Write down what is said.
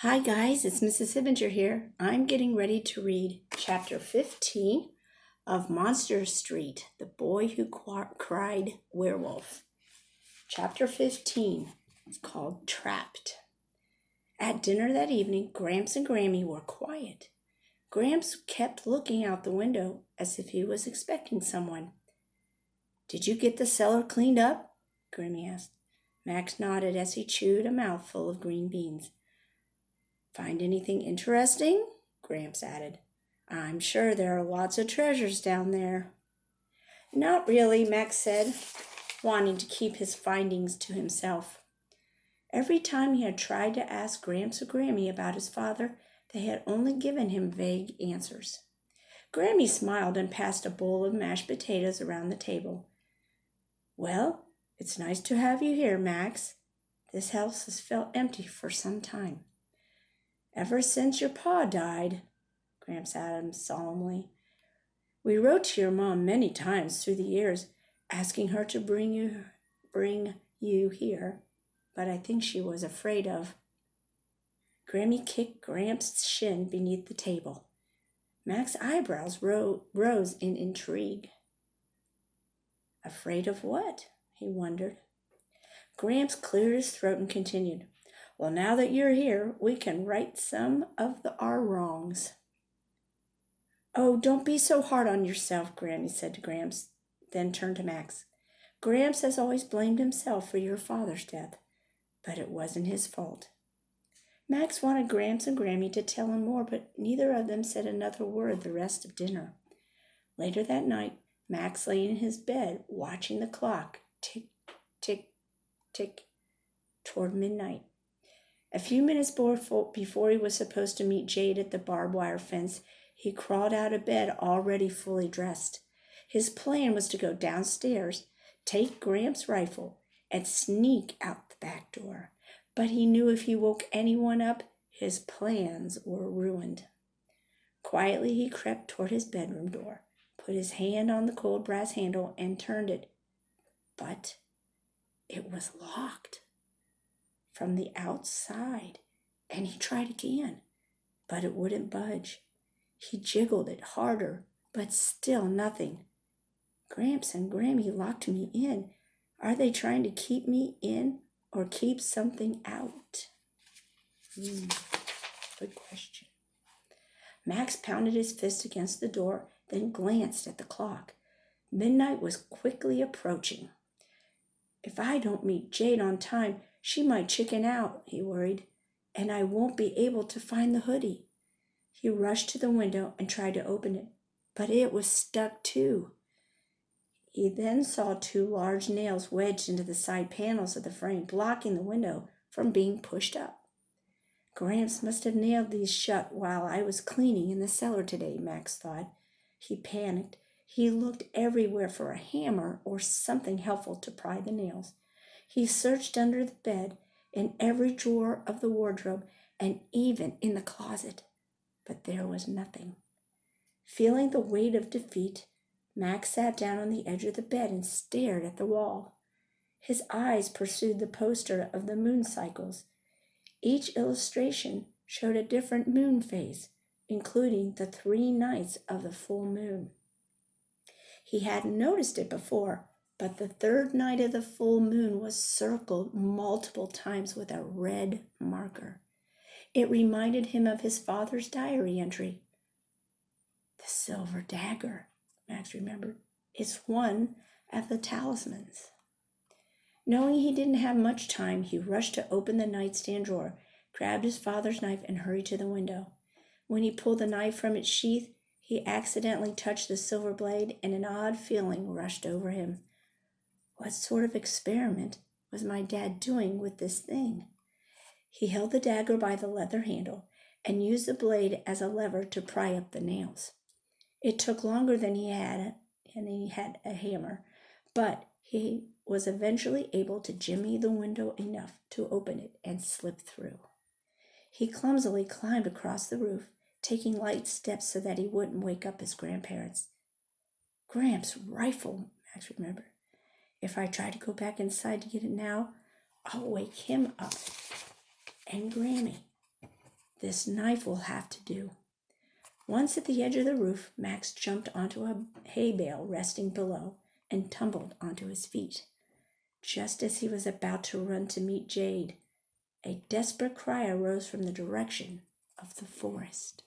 Hi guys, it's Mrs. Hibinger here. I'm getting ready to read chapter 15 of Monster Street, The Boy Who Cried Werewolf. Chapter 15 is called Trapped. At dinner that evening, Gramps and Grammy were quiet. Gramps kept looking out the window as if he was expecting someone. "Did you get the cellar cleaned up?" Grammy asked. Max nodded as he chewed a mouthful of green beans. "Find anything interesting?" Gramps added. "I'm sure there are lots of treasures down there." "Not really," Max said, wanting to keep his findings to himself. Every time he had tried to ask Gramps or Grammy about his father, they had only given him vague answers. Grammy smiled and passed a bowl of mashed potatoes around the table. "Well, it's nice to have you here, Max. This house has felt empty for some time." "Ever since your pa died," Gramps added solemnly. "We wrote to your mom many times through the years, asking her to bring you here, but I think she was afraid of." Grammy kicked Gramps' shin beneath the table. Max's eyebrows rose in intrigue. "Afraid of what?" he wondered. Gramps cleared his throat and continued. "Well, now that you're here, we can right some of our wrongs." "Oh, don't be so hard on yourself," Grammy said to Gramps, then turned to Max. "Gramps has always blamed himself for your father's death, but it wasn't his fault." Max wanted Gramps and Grammy to tell him more, but neither of them said another word the rest of dinner. Later that night, Max lay in his bed watching the clock tick, tick, tick toward midnight. A few minutes before he was supposed to meet Jade at the barbed wire fence, he crawled out of bed already fully dressed. His plan was to go downstairs, take Gramps' rifle, and sneak out the back door. But he knew if he woke anyone up, his plans were ruined. Quietly, he crept toward his bedroom door, put his hand on the cold brass handle, and turned it. But it was locked from the outside, and he tried again, but it wouldn't budge. He jiggled it harder, but still nothing. "Gramps and Grammy locked me in. Are they trying to keep me in or keep something out?" Good question. Max pounded his fist against the door, then glanced at the clock. Midnight was quickly approaching. "If I don't meet Jade on time, she might chicken out," he worried, "and I won't be able to find the hoodie." He rushed to the window and tried to open it, but it was stuck too. He then saw two large nails wedged into the side panels of the frame, blocking the window from being pushed up. "Gramps must have nailed these shut while I was cleaning in the cellar today," Max thought. He panicked. He looked everywhere for a hammer or something helpful to pry the nails. He searched under the bed, in every drawer of the wardrobe, and even in the closet, but there was nothing. Feeling the weight of defeat, Max sat down on the edge of the bed and stared at the wall. His eyes pursued the poster of the moon cycles. Each illustration showed a different moon phase, including the 3 nights of the full moon. He hadn't noticed it before, but the 3rd night of the full moon was circled multiple times with a red marker. It reminded him of his father's diary entry. "The silver dagger," Max remembered. "It's one of the talismans." Knowing he didn't have much time, he rushed to open the nightstand drawer, grabbed his father's knife, and hurried to the window. When he pulled the knife from its sheath, he accidentally touched the silver blade, and an odd feeling rushed over him. What sort of experiment was my dad doing with this thing? He held the dagger by the leather handle and used the blade as a lever to pry up the nails. It took longer than he had a hammer, but he was eventually able to jimmy the window enough to open it and slip through. He clumsily climbed across the roof, taking light steps so that he wouldn't wake up his grandparents. "Gramps' rifle," Max remembered. "If I try to go back inside to get it now, I'll wake him up and Grammy." This knife will have to do. Once at the edge of the roof, Max jumped onto a hay bale resting below and tumbled onto his feet. Just as he was about to run to meet Jade, a desperate cry arose from the direction of the forest.